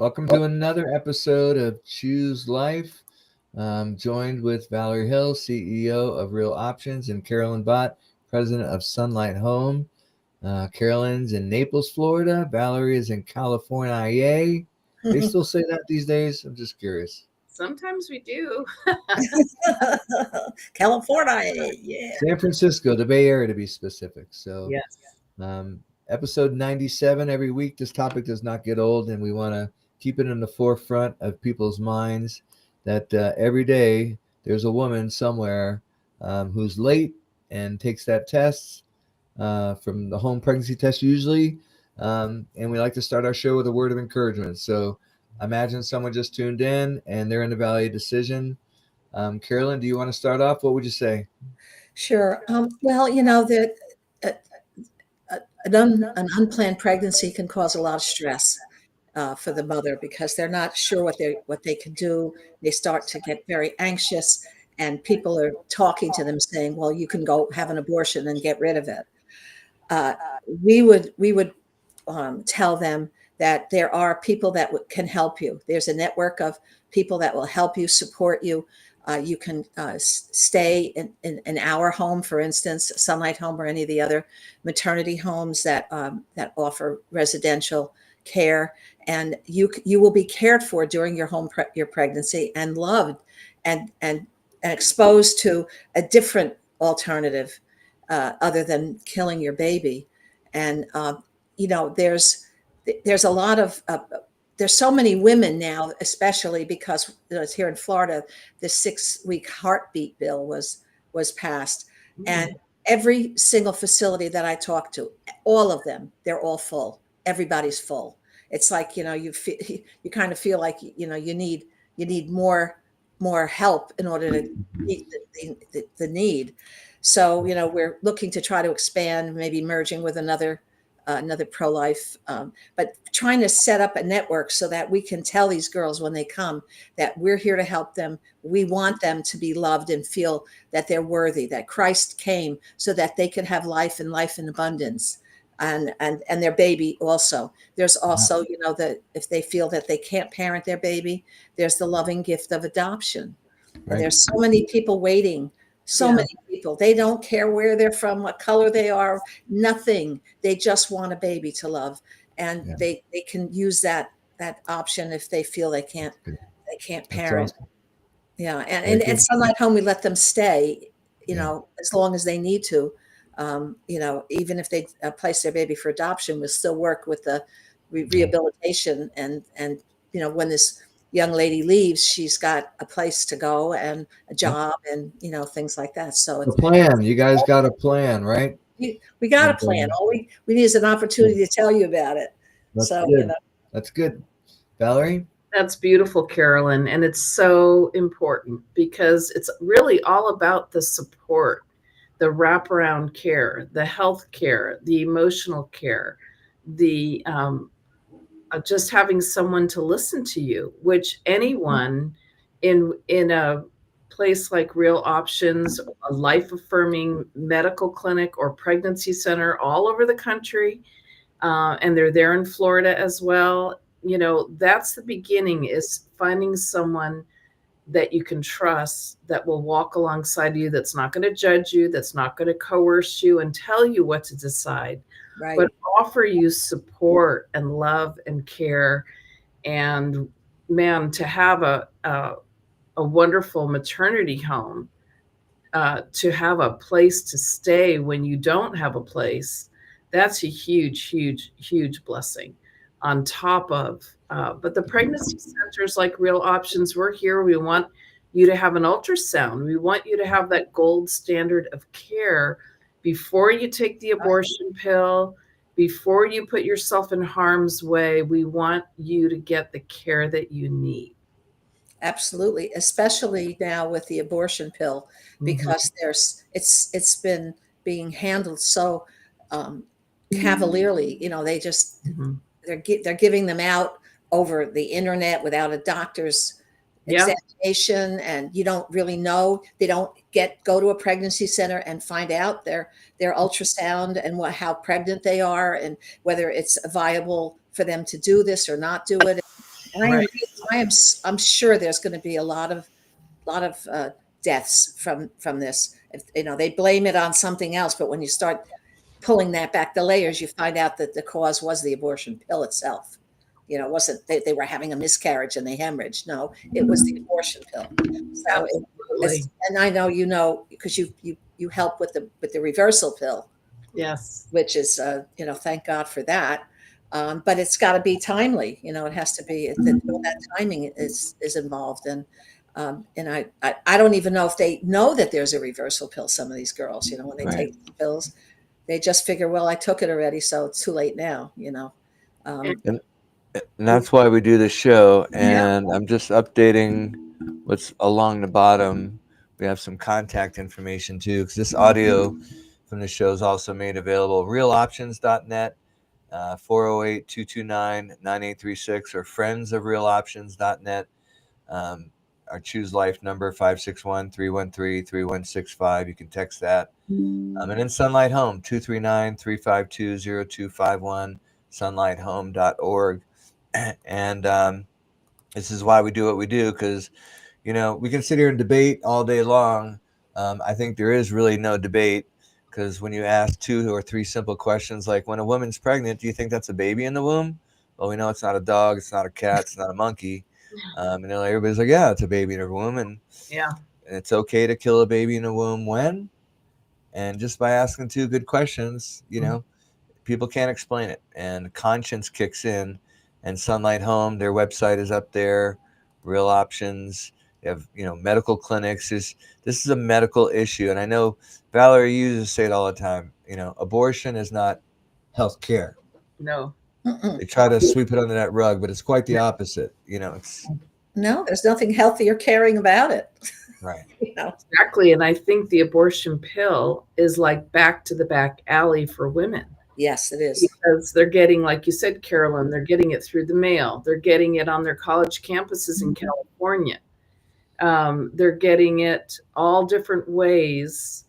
Welcome to another episode of Choose Life. I'm joined with Valerie Hill, CEO of Real Options, and Carolyn Bott, president of Sunlight Home. Carolyn's in Naples, Florida. Valerie is in California. Yay. They still say that these days? I'm just curious. Sometimes we do. California, yeah. San Francisco, the Bay Area to be specific. So, Yes. episode 97 every week. This topic does not get old, and we want to keep it in the forefront of people's minds that every day there's a woman somewhere who's late and takes that test from the home pregnancy test usually. And we like to start our show with a word of encouragement. So imagine someone just tuned in and they're in the valley of decision. Carolyn, do you want to start off? What would you say? Sure. Well, an unplanned pregnancy can cause a lot of stress for the mother because they're not sure what they can do. They start to get very anxious, and people are talking to them saying, "Well, you can go have an abortion and get rid of it." We would tell them that there are people that can help you. There's a network of people that will help you, support you. You can stay in our home, for instance, Sunlight Home, or any of the other maternity homes that offer residential care, and you will be cared for during your pregnancy and loved and exposed to a different alternative other than killing your baby. And there's a lot of there's so many women now, especially because it's here in Florida, the 6-week heartbeat bill was passed. Mm-hmm. And every single facility that I talk to, all of them, they're all full. Everybody's full. It's like, you kind of feel like, you need more help in order to meet the need. So, we're looking to try to expand, maybe merging with another pro-life, but trying to set up a network so that we can tell these girls when they come that we're here to help them. We want them to be loved and feel that they're worthy, that Christ came so that they could have life and life in abundance, and their baby also. There's also, that if they feel that they can't parent their baby, there's the loving gift of adoption. Right. And there's so many people waiting. Many people, they don't care where they're from, what color they are, nothing. They just want a baby to love. And they can use that option if they feel they can't parent. Awesome. Yeah. And at Sunlight Home, we let them stay, as long as they need to. Even if they place their baby for adoption, we'll still work with the rehabilitation and when this young lady leaves, she's got a place to go and a job and things like that. So it's a plan. You guys got a plan, right? We got a plan. All we need is an opportunity to tell you about it. That's good. That's good. Valerie? That's beautiful, Carolyn. And it's so important because it's really all about the support, the wraparound care, the health care, the emotional care, the just having someone to listen to you, which anyone in a place like Real Options, a life-affirming medical clinic or pregnancy center all over the country, and they're there in Florida as well. That's the beginning, is finding someone that you can trust, that will walk alongside you, that's not going to judge you, that's not going to coerce you and tell you what to decide. Right. But offer you support and love and care. And man, to have a wonderful maternity home, to have a place to stay when you don't have a place, that's a huge, huge, huge blessing on top of, but the pregnancy centers like Real Options, we're here. We want you to have an ultrasound. We want you to have that gold standard of care before you take the abortion pill, before you put yourself in harm's way. We want you to get the care that you need. Absolutely, especially now with the abortion pill, because it's been being handled so cavalierly. They just they're giving them out over the internet without a doctor's examination, and you don't really know. They don't go to a pregnancy center and find out their ultrasound and how pregnant they are and whether it's viable for them to do this or not do it. Right. I'm sure there's going to be a lot of deaths from this. If, they blame it on something else, but when you start pulling that back the layers, you find out that the cause was the abortion pill itself. It wasn't they were having a miscarriage and they hemorrhaged. No, it was the abortion pill. So Absolutely. and I know because you help with the reversal pill, Yes. which is thank God for that. But it's got to be timely. It has to be all that timing is involved. And I don't even know if they know that there's a reversal pill. Some of these girls, when they Right. take the pills, they just figure, well, I took it already, so it's too late now. And that's why we do the show. Yeah. And I'm just updating what's along the bottom. We have some contact information too, because this audio from the show is also made available. Realoptions.net, 408-229-9836, or friendsofrealoptions.net. Our Choose Life number, 561-313-3165. You can text that. And then Sunlight Home, 239-352-0251, sunlighthome.org. And this is why we do what we do, because we can sit here and debate all day long. I think there is really no debate, because when you ask 2 or 3 simple questions, like, when a woman's pregnant, do you think that's a baby in the womb? Well, we know it's not a dog, it's not a cat, it's not a monkey. And everybody's like, yeah, it's a baby in her womb, and it's okay to kill a baby in the womb when? And just by asking 2 good questions, people can't explain it, and conscience kicks in. And Sunlight Home, their website is up there. Real Options. They have medical clinics. This is a medical issue, and I know Valerie, you just say it all the time. Abortion is not health care. No. Mm-mm. They try to sweep it under that rug, but it's quite the opposite. It's No, there's nothing healthy or caring about it. right. Exactly. And I think the abortion pill is like back to the back alley for women. Yes, it is. Because they're getting, like you said, Carolyn, they're getting it through the mail. They're getting it on their college campuses in California. They're getting it all different ways.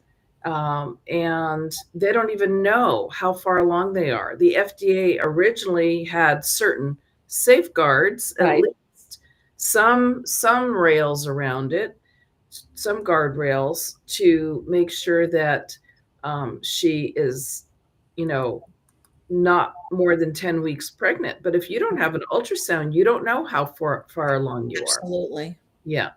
And they don't even know how far along they are. The FDA originally had certain safeguards, Right. at least some rails around it, some guardrails, to make sure that she is, not more than 10 weeks pregnant. But if you don't have an ultrasound, you don't know how far along you are. Absolutely. Yeah.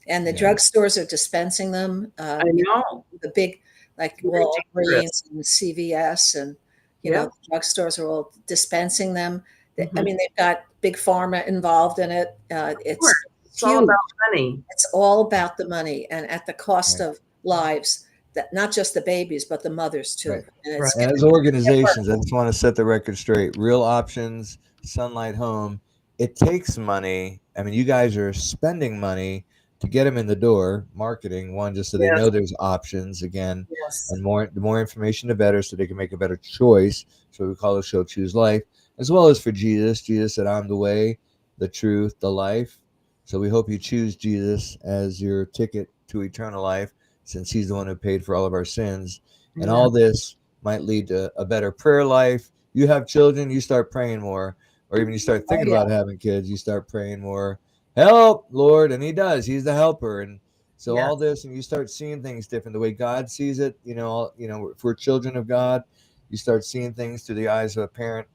And the Yeah. drugstores are dispensing them. I know. The big, like Walgreens and CVS, and the drugstores are all dispensing them. I mean, they've got big pharma involved in it. It's all about money. It's all about the money, and at the cost of lives. That not just the babies, but the mothers too. Right. And And as organizations, I just want to set the record straight. Real Options, Sunlight Home, it takes money. I mean, you guys are spending money to get them in the door, marketing, one, just so they know there's options again. Yes. And the more information, the better, so they can make a better choice. So we call the show Choose Life, as well as for Jesus. Jesus said, I'm the way, the truth, the life. So we hope you choose Jesus as your ticket to eternal life, since he's the one who paid for all of our sins. And all this might lead to a better prayer life. You have children, you start praying more. Or even you start thinking about having kids, you start praying more. Help, Lord. And he does. He's the helper. And so all this, and you start seeing things different, the way God sees it. If we're children of God, you start seeing things through the eyes of a parent.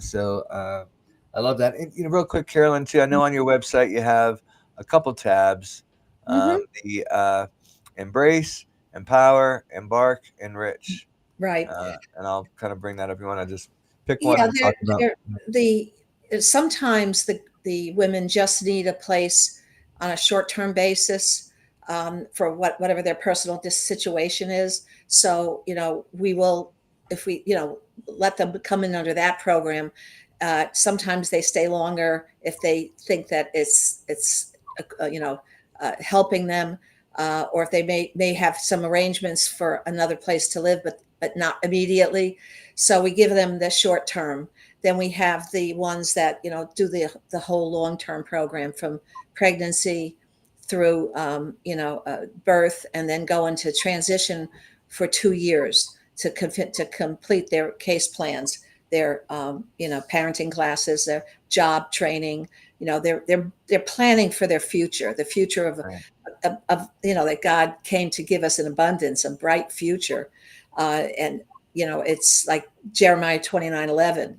So I love that. And, real quick, Carolyn, too, I know on your website you have a couple tabs. The Embrace, Empower, Embark, Enrich. Right. And I'll kind of bring that up. You want to just pick one and talk about sometimes the women just need a place on a short-term basis for whatever their personal situation is. So, we will, if we, let them come in under that program. Sometimes they stay longer if they think that it's helping them, or if they may have some arrangements for another place to live, but not immediately. So we give them the short term. Then we have the ones that do the whole long-term program, from pregnancy through birth, and then go into transition for 2 years to complete their case plans. their parenting classes, their job training. They're planning for their future, the future of Right. that God came to give us an abundance, a bright future. And it's like Jeremiah 29:11,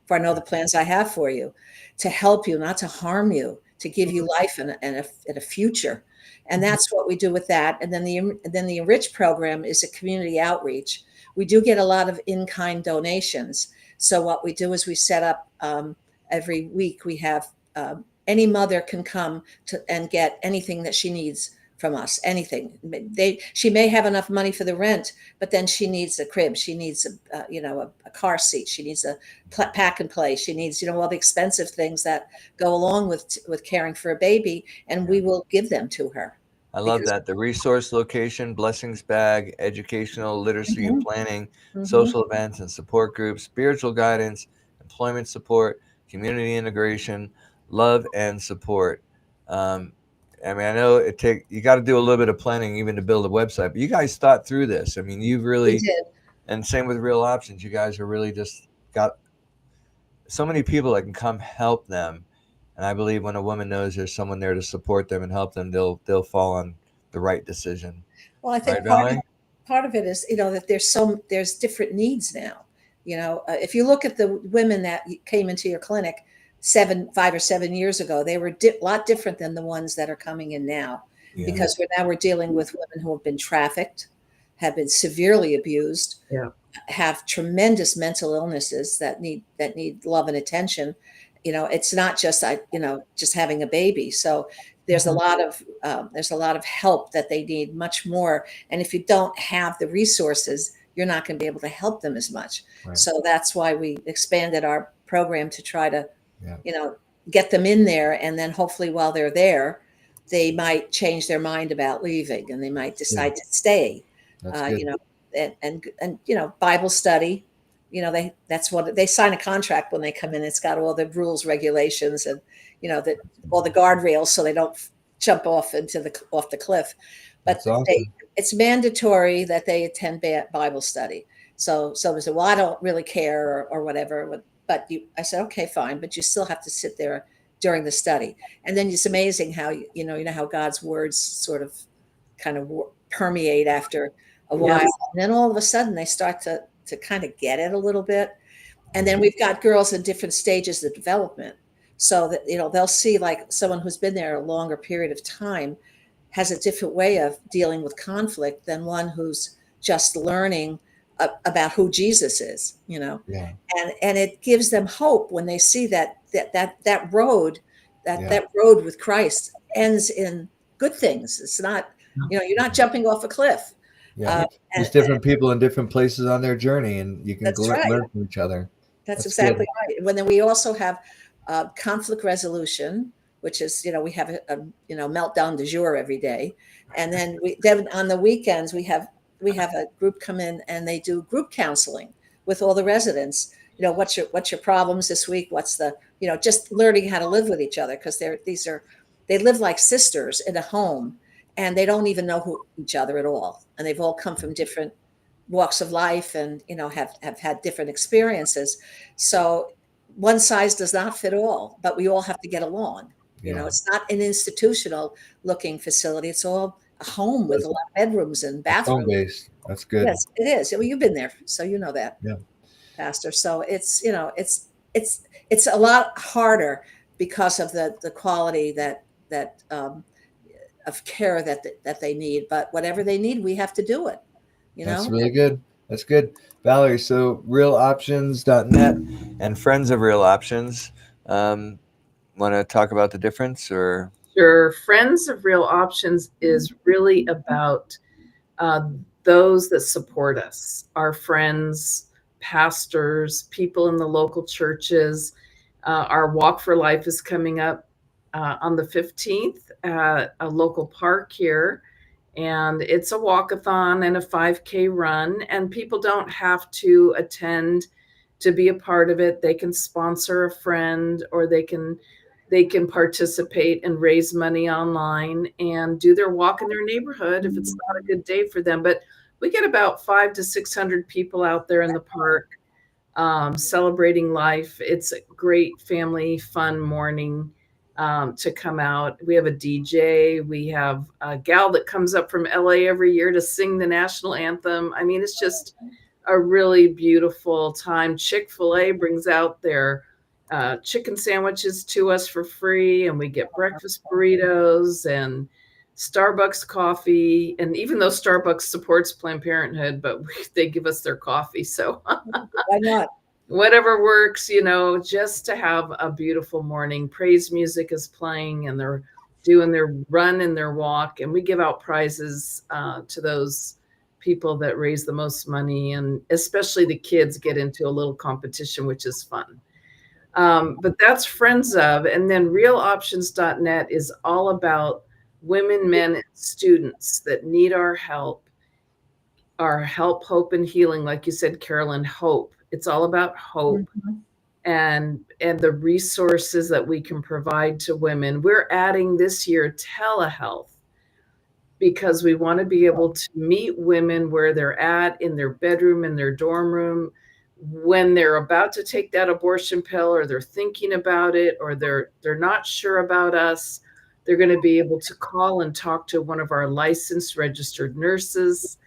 for I know the plans I have for you, to help you, not to harm you, to give you life and a future. And that's what we do with that. And then the Enrich program is a community outreach. We do get a lot of in-kind donations. So what we do is we set up every week. We have any mother can come and get anything that she needs from us. Anything. She may have enough money for the rent, but then she needs a crib. She needs a car seat. She needs a pack and play. She needs all the expensive things that go along with caring for a baby, and we will give them to her. I love that. The resource location, blessings bag, educational literacy and planning, social events and support groups, spiritual guidance, employment support, community integration, love and support. I know you got to do a little bit of planning even to build a website, but you guys thought through this. I mean, you've really, We did. and same with Real Options. You guys are really just got so many people that can come help them. And I believe when a woman knows there's someone there to support them and help them, they'll fall on the right decision. Well, I think right, Valerie? part of it is, that there's different needs now. If you look at the women that came into your clinic 5 or 7 years ago, they were a lot different than the ones that are coming in now, because we're dealing with women who have been trafficked, have been severely abused, have tremendous mental illnesses that need love and attention. It's not just just having a baby. So there's a lot of help that they need, much more. And if you don't have the resources, you're not going to be able to help them as much. Right. So that's why we expanded our program to try to, get them in there. And then hopefully while they're there, they might change their mind about leaving, and they might decide to stay. And Bible study. That's what they sign a contract when they come in. It's got all the rules, regulations, and all the guardrails, so they don't jump off off the cliff. But awesome. It's mandatory that they attend Bible study. So they say, well, I don't really care or whatever. But I said, okay, fine, but you still have to sit there during the study. And then it's amazing how how God's words sort of kind of permeate after a while, and then all of a sudden they start to kind of get it a little bit. And then we've got girls in different stages of development, so that they'll see, like, someone who's been there a longer period of time has a different way of dealing with conflict than one who's just learning about who Jesus is, and it gives them hope when they see that road with Christ ends in good things. It's not, you're not jumping off a cliff. There's different people in different places on their journey, and you can learn from each other. That's exactly right. And then we also have conflict resolution, which is, we have a meltdown du jour every day. And then on the weekends, we have a group come in and they do group counseling with all the residents. What's your problems this week? What's the, just learning how to live with each other, because they live like sisters in a home, and they don't even know each other at all. And they've all come from different walks of life, and, have had different experiences. So one size does not fit all, but we all have to get along. It's not an institutional looking facility. It's all a home with a lot of bedrooms and bathrooms. Home-based. That's good. Yes, it is. Well, you've been there, so you know that, Pastor. So it's a lot harder because of the quality that of care that they need. But whatever they need, we have to do it. That's really good. That's good, Valerie. So realoptions.net and Friends of Real Options. Want to talk about the difference, or? Sure. Friends of Real Options is really about those that support us, our friends, pastors, people in the local churches. Our Walk for Life is coming up on the 15th at a local park here. And it's a walkathon and a 5K run. And people don't have to attend to be a part of it. They can sponsor a friend, or they can participate and raise money online and do their walk in their neighborhood if it's not a good day for them. But we get about 500 to 600 people out there in the park celebrating life. It's a great family fun morning to come out. We have a DJ. We have a gal that comes up from LA every year to sing the national anthem. I mean, it's just a really beautiful time. Chick-fil-A brings out their chicken sandwiches to us for free, and we get breakfast burritos and Starbucks coffee. And even though Starbucks supports Planned Parenthood, but they give us their coffee. So Why not? whatever works, just to have a beautiful morning. Praise music is playing, and they're doing their run and their walk. And we give out prizes to those people that raise the most money. And especially the kids get into a little competition, which is fun. But that's Friends of. And then realoptions.net is all about women, men, and students that need our help, hope, and healing. Like you said, Carolyn, hope. It's all about hope and the resources that we can provide to women. We're adding this year telehealth because we want to be able to meet women where they're at, in their bedroom, in their dorm room, when they're about to take that abortion pill, or they're thinking about it, or they're not sure about us. They're going to be able to call and talk to one of our licensed registered nurses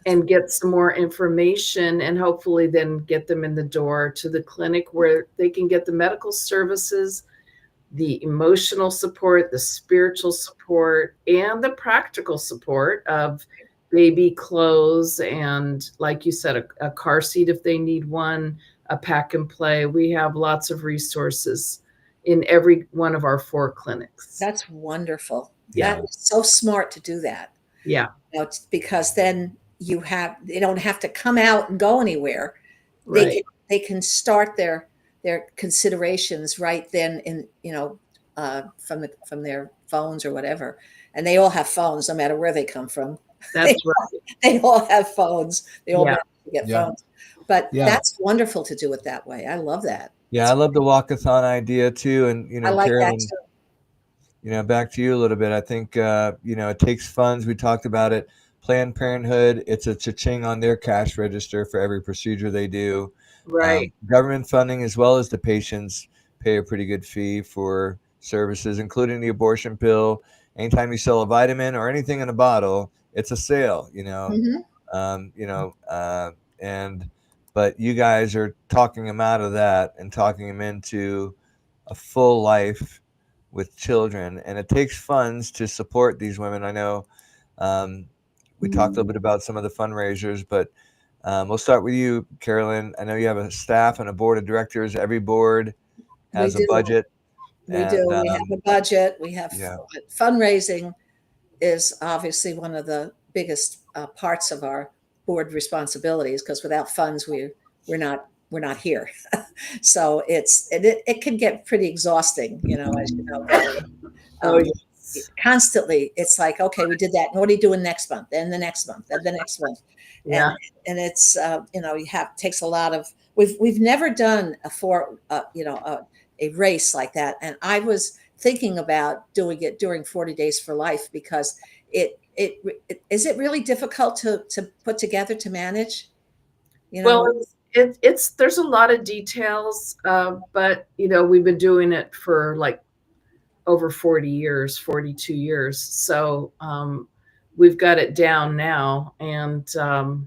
and get some more information, and hopefully then get them in the door to the clinic where they can get the medical services, the emotional support, the spiritual support, and the practical support of baby clothes, and, like you said, a car seat if they need one, a pack and play. We have lots of resources in every one of our 4 clinics. That's wonderful. Yeah. That is so smart to do that. Yeah. Because then they don't have to come out and go anywhere. Right. They can start their considerations right then in, from their phones or whatever. And they all have phones, no matter where they come from. That's right. They all have phones. They all get Yeah. phones. But Yeah. that's wonderful to do it that way. I love that. Yeah, I love the walkathon idea too. And, I like Carolyn, that too. Back to you a little bit. I think, it takes funds. We talked about it. Planned Parenthood, it's a cha-ching on their cash register for every procedure they do. Right. Government funding, as well as the patients, pay a pretty good fee for services, including the abortion pill. Anytime you sell a vitamin or anything in a bottle, it's a sale, but you guys are talking them out of that and talking them into a full life with children. And it takes funds to support these women. I know we talked a little bit about some of the fundraisers, but we'll start with you, Carolyn. I know you have a staff and a board of directors. Every board has a budget. We do. We have a budget. We have fundraising is obviously one of the biggest parts of our board responsibilities, because without funds, we're not here. So it can get pretty exhausting, as you know. Constantly, it's like, okay, we did that. And what are you doing next month? And the next month, and the next month. Yeah. And it's takes a lot of. We've never done a race like that. And I was thinking about doing it during 40 Days for Life, because is it really difficult to put together, to manage? Well, there's a lot of details, but we've been doing it for like over 40 years, 42 years. So we've got it down now, and God,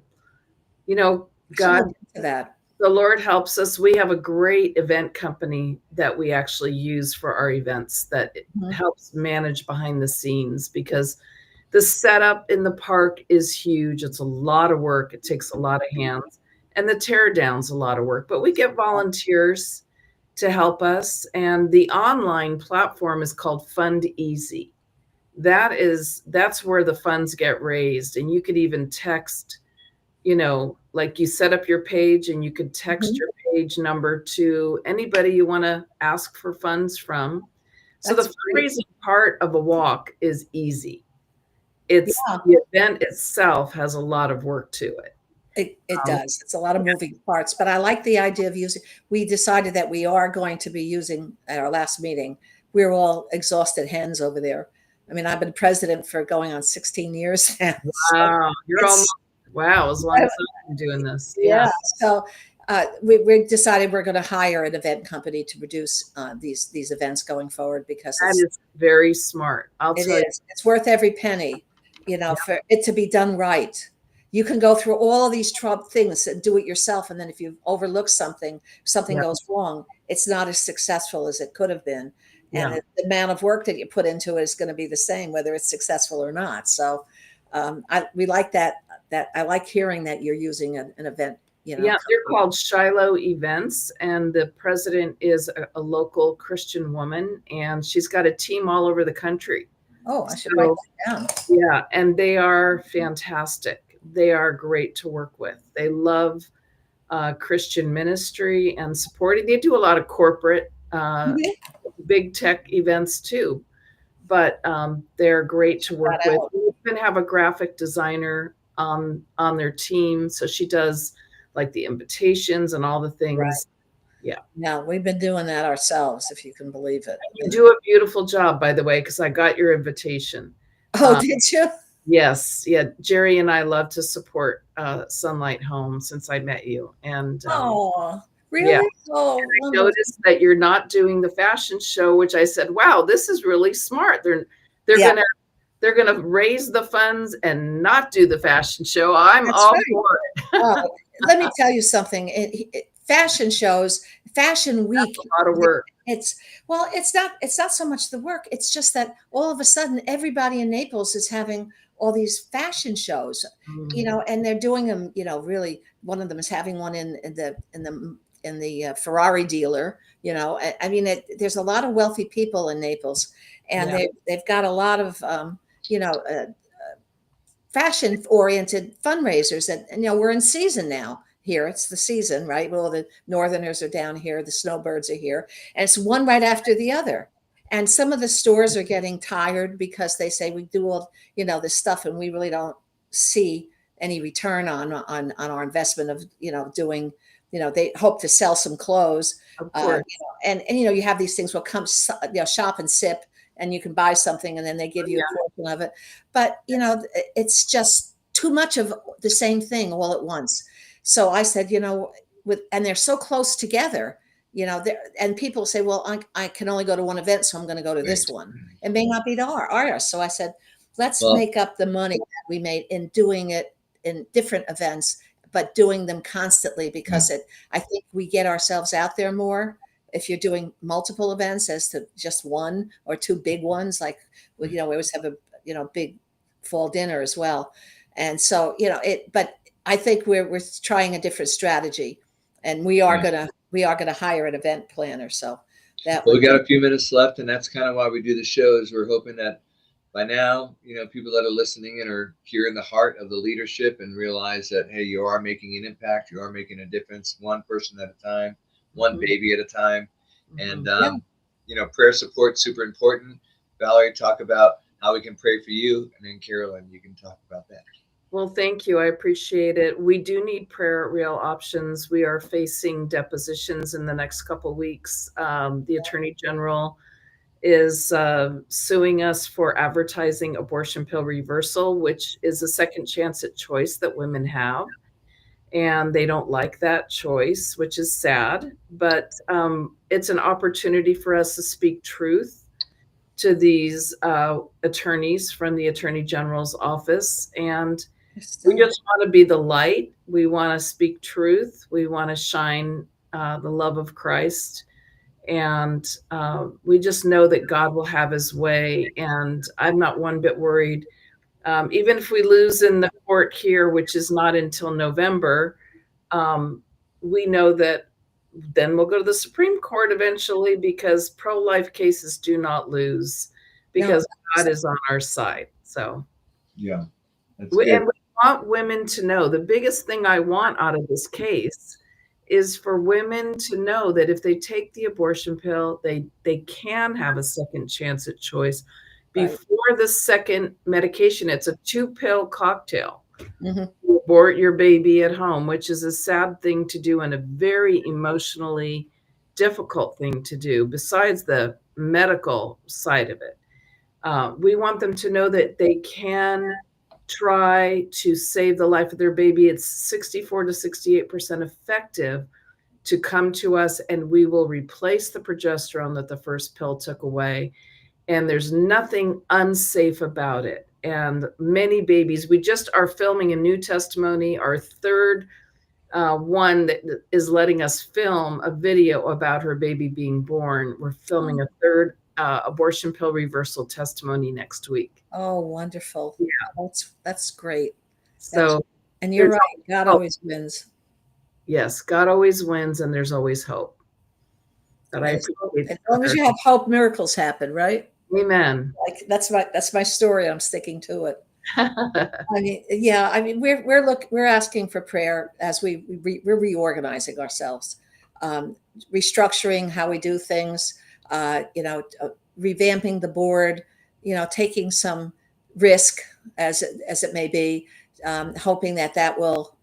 the Lord helps us. We have a great event company that we actually use for our events that helps manage behind the scenes, because the setup in the park is huge. It's a lot of work. It takes a lot of hands, and the tear down's a lot of work, but we get volunteers to help us. And the online platform is called Fund Easy. That's where the funds get raised. And you could even text, like you set up your page, and you could text your page number to anybody you want to ask for funds from. So the fundraising part of a walk is easy. The event itself has a lot of work to it. It does. It's a lot of moving parts, but I like the idea of using. We decided that we are going to be using, at our last meeting, we're all exhausted hens over there. I mean, I've been president for going on 16 years now. Wow. You're almost, as long as I've been doing this. Yeah. So we decided we're going to hire an event company to produce these events going forward, because That is very smart. I'll tell you. it's worth every penny, for it to be done right. You can go through all of these things and do it yourself, and then if you overlook something goes wrong, it's not as successful as it could have been. And the amount of work that you put into it is going to be the same whether it's successful or not. So we like that. I like hearing that you're using an event. Yeah, they're called Shiloh Events, and the president is a local Christian woman, and she's got a team all over the country. Oh, I should write that down. Yeah, and they are fantastic. They are great to work with. They love Christian ministry and supporting. They do a lot of corporate, big tech events too, but they're great to work with. We even have a graphic designer on their team, so she does like the invitations and all the things. Right. Yeah. No, we've been doing that ourselves, if you can believe it. You do a beautiful job, by the way, because I got your invitation. Oh, did you? Yes. Yeah. Jerry and I love to support Sunlight Home since I met you. And really? Yeah. Oh, I noticed that you're not doing the fashion show, which I said, wow, this is really smart. They're gonna raise the funds and not do the fashion show. I'm all for it. Let me tell you something. Fashion shows, Fashion Week. That's a lot of work. It's not so much the work. It's just that all of a sudden everybody in Naples is having all these fashion shows, and they're doing them. Really, one of them is having one in the Ferrari dealer. I mean, there's a lot of wealthy people in Naples, and they've got a lot of fashion-oriented fundraisers, and we're in season now. Here, it's the season, right? Well, the Northerners are down here, the snowbirds are here, and it's one right after the other. And some of the stores are getting tired because they say we do all this stuff, and we really don't see any return on our investment of doing. They hope to sell some clothes, of course. And you have these things. Well, come shop and sip. And you can buy something and then they give you a portion of it. But, it's just too much of the same thing all at once. So I said, and they're so close together, and people say, well, I can only go to one event, so I'm going to go to this one. It may not be ours. So I said, let's make up the money that we made in doing it in different events, but doing them constantly, because I think we get ourselves out there more if you're doing multiple events as to just one or two big ones. Like, we always have a big fall dinner as well. And so, but I think we're trying a different strategy, and we are gonna hire an event planner. So we got a few minutes left, and that's kind of why we do the shows. We're hoping that by now, people that are listening and are hearing the heart of the leadership and realize that, hey, you are making an impact, you are making a difference, one person at a time, one baby at a time. And, prayer support, super important. Valerie, talk about how we can pray for you. And then Carolyn, you can talk about that. Well, thank you. I appreciate it. We do need prayer at Real Options. We are facing depositions in the next couple of weeks. The Attorney General is suing us for advertising abortion pill reversal, which is a second chance at choice that women have. And they don't like that choice, which is sad. But it's an opportunity for us to speak truth to these attorneys from the Attorney General's office. And we just want to be the light. We want to speak truth. We want to shine the love of Christ. And we just know that God will have his way. And I'm not one bit worried. Even if we lose in the court here, which is not until November, we know that then we'll go to the Supreme Court eventually, because pro-life cases do not lose, because God is on our side. So, and we want women to know, the biggest thing I want out of this case is for women to know that if they take the abortion pill, they can have a second chance at choice. Before the second medication, it's a 2-pill cocktail. You abort your baby at home, which is a sad thing to do and a very emotionally difficult thing to do, besides the medical side of it. We want them to know that they can try to save the life of their baby, it's 64 to 68% effective to come to us, and we will replace the progesterone that the first pill took away. And there's nothing unsafe about it. And many babies, we just are filming a new testimony, our third one that is letting us film a video about her baby being born. We're filming a third abortion pill reversal testimony next week. Oh, wonderful. Yeah. That's great. So, and you're right. God always wins. Yes, God always wins, and there's always hope. But as long as you have hope, miracles happen, right? Amen. Like that's my story. I'm sticking to it. I mean, yeah. I mean, we're asking for prayer as we're reorganizing ourselves, restructuring how we do things. Revamping the board. Taking some risk as it may be, hoping that will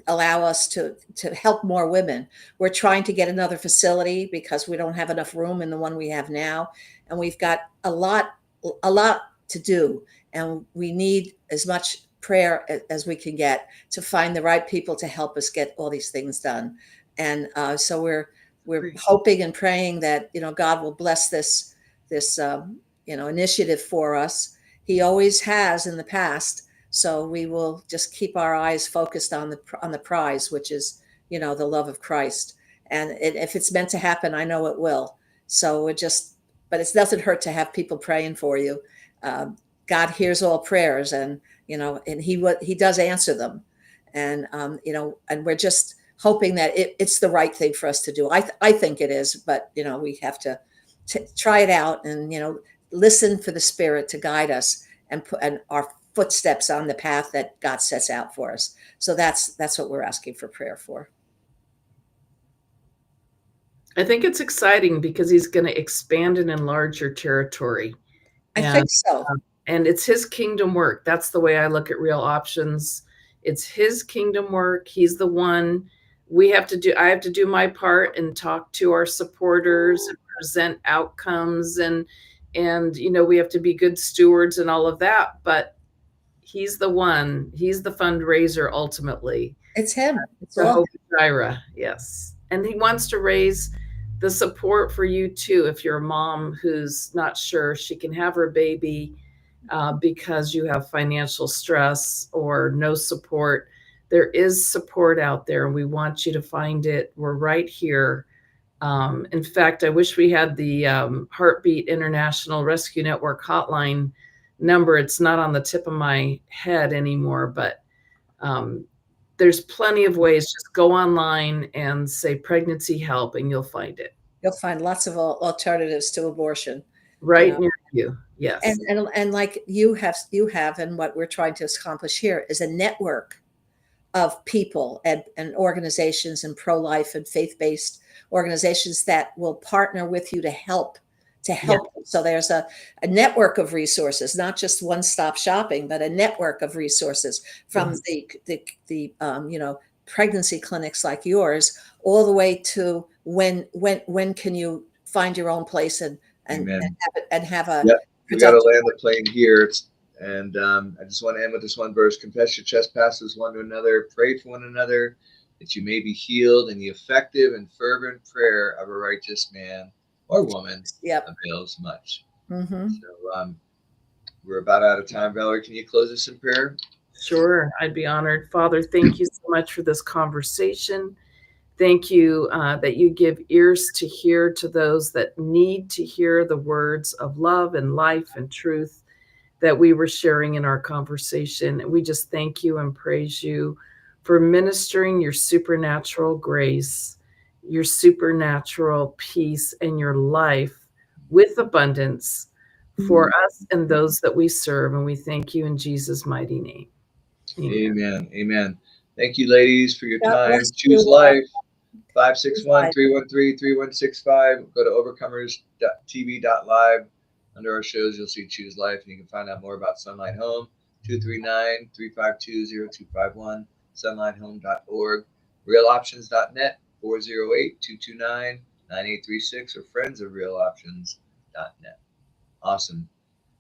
allow us to help more women. We're trying to get another facility because we don't have enough room in the one we have now, and we've got a lot to do, and we need as much prayer as we can get to find the right people to help us get all these things done. And so we're hoping and praying that God will bless this initiative for us. He always has in the past. So we will just keep our eyes focused on the prize, which is, the love of Christ. And if it's meant to happen, I know it will. So but it doesn't hurt to have people praying for you. God hears all prayers, and and He does answer them. And and we're just hoping that it's the right thing for us to do. I think it is, but we have to try it out and listen for the Spirit to guide us and put our footsteps on the path that God sets out for us. So that's what we're asking for prayer for. I think it's exciting because He's going to expand and enlarge your territory. I think so. And it's His kingdom work. That's the way I look at Real Options. It's His kingdom work. He's the one. I have to do my part and talk to our supporters and present outcomes, and we have to be good stewards and all of that. But He's the one. He's the fundraiser ultimately. It's Him. It's Jehovah Jireh, yes. And He wants to raise the support for you too. If you're a mom who's not sure she can have her baby because you have financial stress or no support, there is support out there, and we want you to find it. We're right here. In fact, I wish we had the Heartbeat International Rescue Network hotline number. It's not on the tip of my head anymore, but there's plenty of ways. Just go online and say pregnancy help, and you'll find it. You'll find lots of alternatives to abortion. Right near you. Yes. And like you have, and what we're trying to accomplish here is a network of people and organizations and pro-life and faith-based organizations that will partner with you to help. Yeah. So there's a network of resources, not just one-stop shopping, but a network of resources from the pregnancy clinics like yours, all the way to when can you find your own place and have a. Yep. We got to land the plane here. And I just want to end with this one verse: confess your trespasses one to another, pray for one another, that you may be healed, and the effective and fervent prayer of a righteous man or woman avails much. Mm-hmm. So we're about out of time. Valerie, can you close us in prayer? Sure, I'd be honored. Father, thank you so much for this conversation. Thank you that you give ears to hear to those that need to hear the words of love and life and truth that we were sharing in our conversation. And we just thank you and praise you for ministering your supernatural grace, your supernatural peace, and your life with abundance for us and those that we serve. And we thank you in Jesus' mighty name. Amen. Amen. Thank you, ladies, for your time. Choose life. 561-313-3165. Go to OvercomersTV.Live. Under our shows, you'll see Choose Life, and you can find out more about Sunlight Home. 239-352-0251. sunlighthome.org. realoptions.net. 408-229-9836, or friendsofrealoptions.net. Awesome.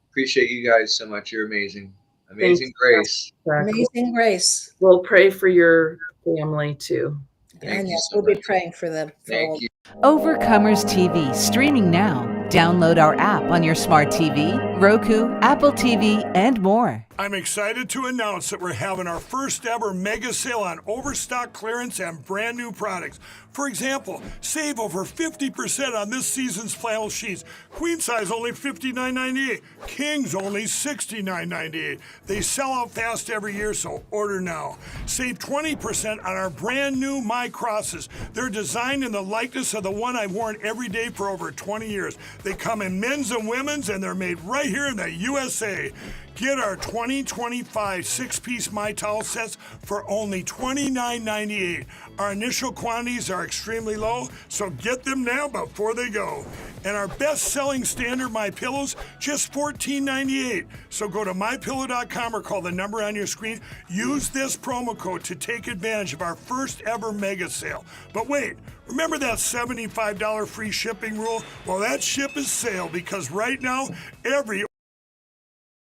Appreciate you guys so much. You're amazing. Amazing Grace. Exactly. Amazing Grace. We'll pray for your family too. Thank And you yes, so we'll be much. praying for them. Thank you. Overcomers TV, streaming now. Download our app on your smart TV, Roku, Apple TV, and more. I'm excited to announce that we're having our first ever mega sale on overstock clearance and brand new products. For example, save over 50% on this season's flannel sheets. Queen size only $59.98. Kings only $69.98. They sell out fast every year, so order now. Save 20% on our brand new My Crosses. They're designed in the likeness of the one I've worn every day for over 20 years. They come in men's and women's, and they're made right here in the USA. Get our 2025 6-piece My Towel sets for only $29.98. Our initial quantities are extremely low, so get them now before they go. And our best-selling standard My Pillows, just $14.98. So go to mypillow.com or call the number on your screen. Use this promo code to take advantage of our first ever mega sale. But wait, remember that $75 free shipping rule? Well, that ship is sailed, because right now, every